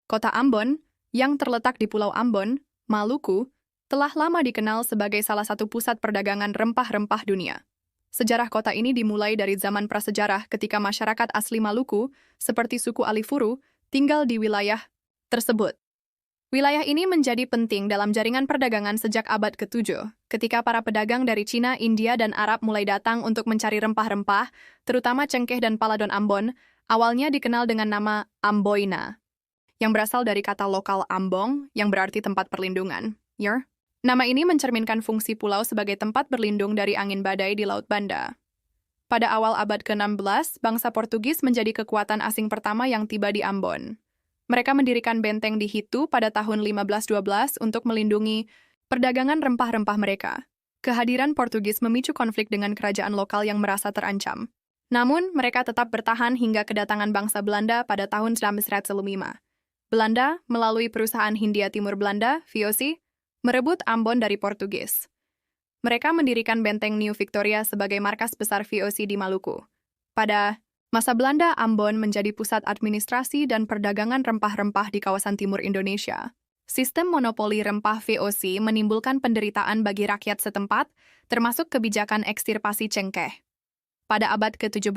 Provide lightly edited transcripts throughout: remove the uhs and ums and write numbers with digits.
Kota Ambon, yang terletak di Pulau Ambon, Maluku, telah lama dikenal sebagai salah satu pusat perdagangan rempah-rempah dunia. Sejarah kota ini dimulai dari zaman prasejarah ketika masyarakat asli Maluku, seperti suku Alifuru, tinggal di wilayah tersebut. Wilayah ini menjadi penting dalam jaringan perdagangan sejak abad ke-7, ketika para pedagang dari Cina, India, dan Arab mulai datang untuk mencari rempah-rempah, terutama cengkeh dan paladon Ambon, awalnya dikenal dengan nama Amboina, yang berasal dari kata lokal Ambong, yang berarti tempat perlindungan. Nama ini mencerminkan fungsi pulau sebagai tempat berlindung dari angin badai di Laut Banda. Pada awal abad ke-16, bangsa Portugis menjadi kekuatan asing pertama yang tiba di Ambon. Mereka mendirikan benteng di Hitu pada tahun 1512 untuk melindungi perdagangan rempah-rempah mereka. Kehadiran Portugis memicu konflik dengan kerajaan lokal yang merasa terancam. Namun, mereka tetap bertahan hingga kedatangan bangsa Belanda pada tahun 1905. Belanda, melalui perusahaan Hindia Timur Belanda, VOC, merebut Ambon dari Portugis. Mereka mendirikan benteng New Victoria sebagai markas besar VOC di Maluku. Pada masa Belanda, Ambon menjadi pusat administrasi dan perdagangan rempah-rempah di kawasan timur Indonesia. Sistem monopoli rempah VOC menimbulkan penderitaan bagi rakyat setempat, termasuk kebijakan ekstirpasi cengkeh. Pada abad ke-17,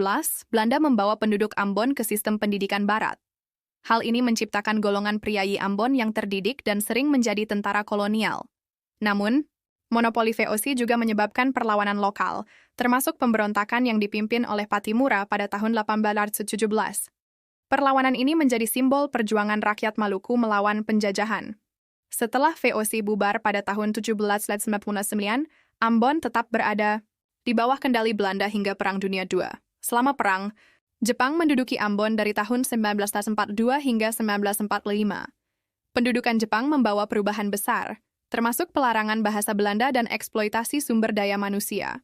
Belanda membawa penduduk Ambon ke sistem pendidikan barat. Hal ini menciptakan golongan priayi Ambon yang terdidik dan sering menjadi tentara kolonial. Namun, monopoli VOC juga menyebabkan perlawanan lokal, termasuk pemberontakan yang dipimpin oleh Patimura pada tahun 1817. Perlawanan ini menjadi simbol perjuangan rakyat Maluku melawan penjajahan. Setelah VOC bubar pada tahun 1799, Ambon tetap berada di bawah kendali Belanda hingga Perang Dunia II. Selama perang, Jepang menduduki Ambon dari tahun 1942 hingga 1945. Pendudukan Jepang membawa perubahan besar, termasuk pelarangan bahasa Belanda dan eksploitasi sumber daya manusia.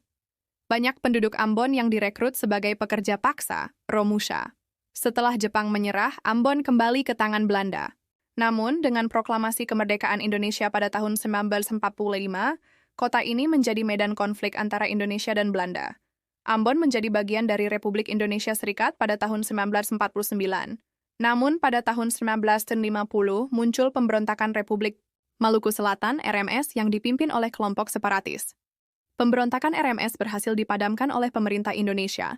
Banyak penduduk Ambon yang direkrut sebagai pekerja paksa, Romusha. Setelah Jepang menyerah, Ambon kembali ke tangan Belanda. Namun, dengan proklamasi kemerdekaan Indonesia pada tahun 1945, kota ini menjadi medan konflik antara Indonesia dan Belanda. Ambon menjadi bagian dari Republik Indonesia Serikat pada tahun 1949. Namun, pada tahun 1950 muncul pemberontakan Republik Maluku Selatan (RMS) yang dipimpin oleh kelompok separatis. Pemberontakan RMS berhasil dipadamkan oleh pemerintah Indonesia,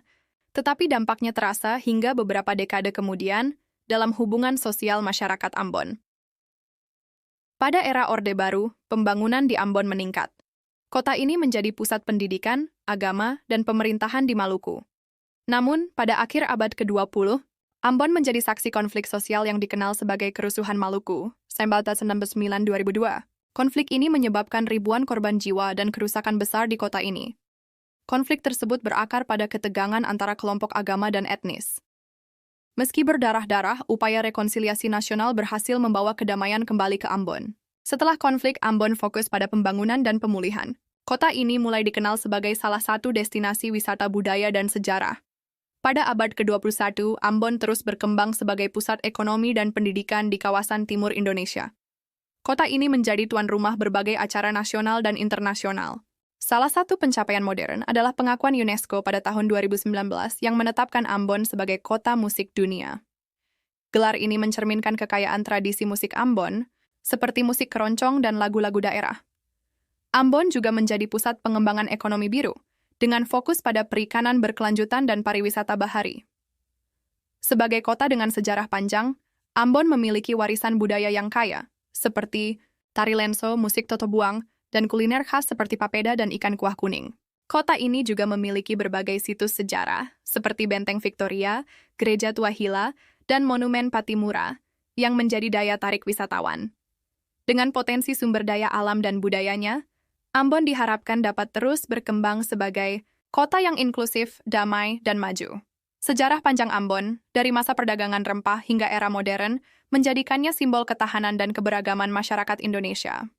tetapi dampaknya terasa hingga beberapa dekade kemudian dalam hubungan sosial masyarakat Ambon. Pada era Orde Baru, pembangunan di Ambon meningkat. Kota ini menjadi pusat pendidikan, agama, dan pemerintahan di Maluku. Namun, pada akhir abad ke-20, Ambon menjadi saksi konflik sosial yang dikenal sebagai Kerusuhan Maluku, 1999-2002. Konflik ini menyebabkan ribuan korban jiwa dan kerusakan besar di kota ini. Konflik tersebut berakar pada ketegangan antara kelompok agama dan etnis. Meski berdarah-darah, upaya rekonsiliasi nasional berhasil membawa kedamaian kembali ke Ambon. Setelah konflik, Ambon fokus pada pembangunan dan pemulihan. Kota ini mulai dikenal sebagai salah satu destinasi wisata budaya dan sejarah. Pada abad ke-21, Ambon terus berkembang sebagai pusat ekonomi dan pendidikan di kawasan timur Indonesia. Kota ini menjadi tuan rumah berbagai acara nasional dan internasional. Salah satu pencapaian modern adalah pengakuan UNESCO pada tahun 2019 yang menetapkan Ambon sebagai kota musik dunia. Gelar ini mencerminkan kekayaan tradisi musik Ambon, seperti musik keroncong dan lagu-lagu daerah. Ambon juga menjadi pusat pengembangan ekonomi biru, dengan fokus pada perikanan berkelanjutan dan pariwisata bahari. Sebagai kota dengan sejarah panjang, Ambon memiliki warisan budaya yang kaya, seperti tari lenso, musik totobuang, dan kuliner khas seperti papeda dan ikan kuah kuning. Kota ini juga memiliki berbagai situs sejarah, seperti Benteng Victoria, Gereja Tua Hila, dan Monumen Patimura, yang menjadi daya tarik wisatawan. Dengan potensi sumber daya alam dan budayanya, Ambon diharapkan dapat terus berkembang sebagai kota yang inklusif, damai, dan maju. Sejarah panjang Ambon, dari masa perdagangan rempah hingga era modern, menjadikannya simbol ketahanan dan keberagaman masyarakat Indonesia.